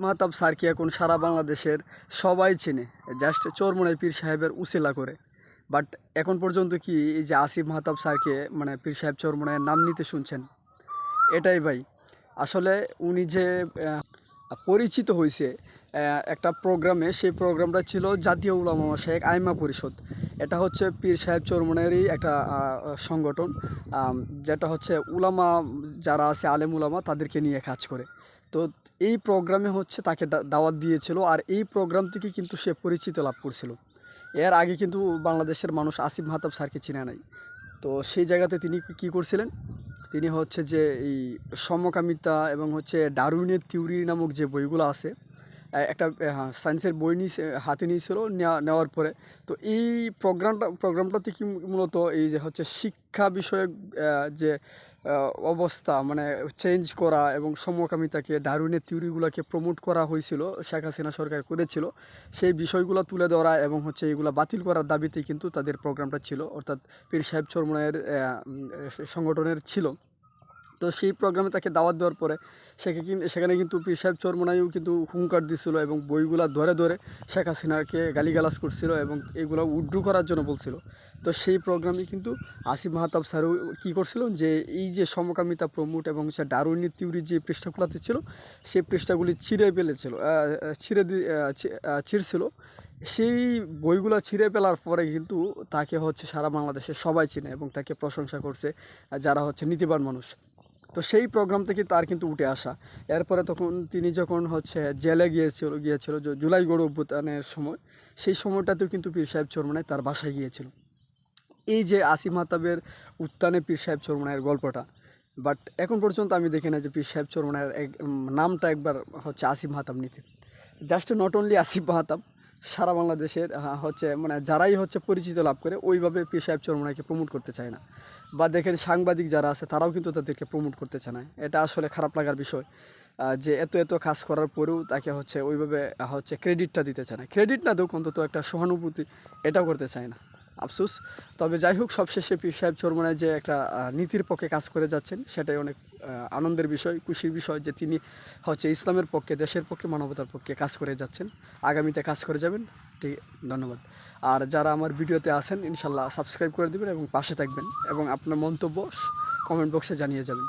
মাহতাব স্যারকে এখন সারা বাংলাদেশের সবাই চেনে, জাস্ট চরমোনাই পীর সাহেবের উসিলা করে। বাট এখন পর্যন্ত কি এই যে আসিফ মাহতাব স্যারকে মানে পীর সাহেব চরমোনাইয়ের নাম নিতে শুনছেন? এটাই ভাই, আসলে উনি যে পরিচিত হয়েছে একটা প্রোগ্রামে, সেই প্রোগ্রামটা ছিল জাতীয় উলামা মাশায়েখ আইম্মা পরিষদ। এটা হচ্ছে পীর সাহেব চরমোনাইয়েরই একটা সংগঠন, যেটা হচ্ছে উলামা যারা আছে আলেম উলামা তাদেরকে নিয়ে কাজ করে। তো এই প্রোগ্রামে হচ্ছে তাকে দাওয়াত দিয়েছিল, আর এই প্রোগ্রাম থেকে কিন্তু সে পরিচিত লাভ করছিল। এর আগে কিন্তু বাংলাদেশের মানুষ আসিফ মাহতাব স্যারকে চিনে নাই। তো সেই জায়গাতে তিনি কি করছিলেন, তিনি হচ্ছে যে এই সমকামিতা এবং হচ্ছে ডারউইনের থিওরি নামক যে বইগুলো আছে, একটা সায়েন্সের বই হাতে নিয়েছিল, নেওয়ার পরে তো এই প্রোগ্রামটাতে কি মূলত এই যে হচ্ছে শিক্ষা বিষয়ক যে অবস্থা মানে চেঞ্জ করা এবং সমকামিতাকে ডারউইনের থিওরিগুলোকে প্রমোট করা হয়েছিল, শেখ হাসিনা সরকার করেছিল, সেই বিষয়গুলো তুলে ধরা এবং হচ্ছে এগুলো বাতিল করার দাবিতেই কিন্তু তাদের প্রোগ্রামটা ছিল, অর্থাৎ পীর সাহেব চরমোনাইয়ের সংগঠনের ছিল। তো সেই প্রোগ্রামে তাকে দাওয়াত দেওয়ার পরে সেখানে কিন্তু পীর সাহেব চরমোনাইও কিন্তু হুঙ্কার দিচ্ছিল এবং বইগুলা ধরে ধরে শেখ হাসিনাকে গালিগালাজ করছিল এবং এগুলো উড্রু করার জন্য বলছিল। তো সেই প্রোগ্রামে কিন্তু আসিফ মাহতাব স্যারও কী করছিল, যে এই যে সমকামিতা প্রমোট এবং সে ডারউইনের থিওরি যে পৃষ্ঠাগুলোতে ছিল, সেই পৃষ্ঠাগুলি ছিঁড়ছিল। সেই বইগুলো ছিঁড়ে ফেলার পরে কিন্তু তাকে হচ্ছে সারা বাংলাদেশে সবাই চিনে এবং তাকে প্রশংসা করছে যারা হচ্ছে নীতিবান মানুষ। তো সেই প্রোগ্রাম থেকে তার কিন্তু উঠে আসা। এরপরে তখন তিনি যখন হচ্ছে জেলে গিয়েছিল জুলাই গণ অভ্যুত্থানের সময়, সেই সময়টাতেও কিন্তু পীর সাহেব চরমোনাই তার বাসায় গিয়েছিল। এই যে আসিফ মাহতাবের উত্থানে পীর সাহেব চরমোনাইয়ের গল্পটা, বাট এখন পর্যন্ত আমি দেখি না যে পীর সাহেব চরমোনাইয়ের নামটা একবার হচ্ছে আসিফ মাহতাব নিতে। Just not only Asif Mahtab, সারা বাংলাদেশের হচ্ছে মানে যারাই হচ্ছে পরিচিত লাভ করে ওইভাবে পীর সাহেব চরমোনাইকে প্রমোট করতে চায় না। বা দেখেন সাংবাদিক যারা আছে তারাও কিন্তু তাদেরকে প্রমোট করতে চায় না। এটা আসলে খারাপ লাগার বিষয়, যে এত কাজ করার পরেও তাকে হচ্ছে ওইভাবে হচ্ছে ক্রেডিটটা দিতে চায় না। ক্রেডিট না দেখ, অন্তত একটা সহানুভূতি এটাও করতে চায় না। আফসোস। তবে যাই হোক, সবশেষে পীর সাহেব চরমোনাই যে একটা নীতির পক্ষে কাজ করে যাচ্ছেন, সেটাই অনেক আনন্দের বিষয়, খুশির বিষয় যে তিনি হচ্ছে ইসলামের পক্ষে, দেশের পক্ষে, মানবতার পক্ষে কাজ করে যাচ্ছেন, আগামীতে কাজ করে যাবেন। ঠিক, ধন্যবাদ। আর যারা আমার ভিডিওতে আছেন ইনশাল্লাহ সাবস্ক্রাইব করে দেবেন এবং পাশে থাকবেন এবং আপনার মন্তব্য কমেন্ট বক্সে জানিয়ে যাবেন।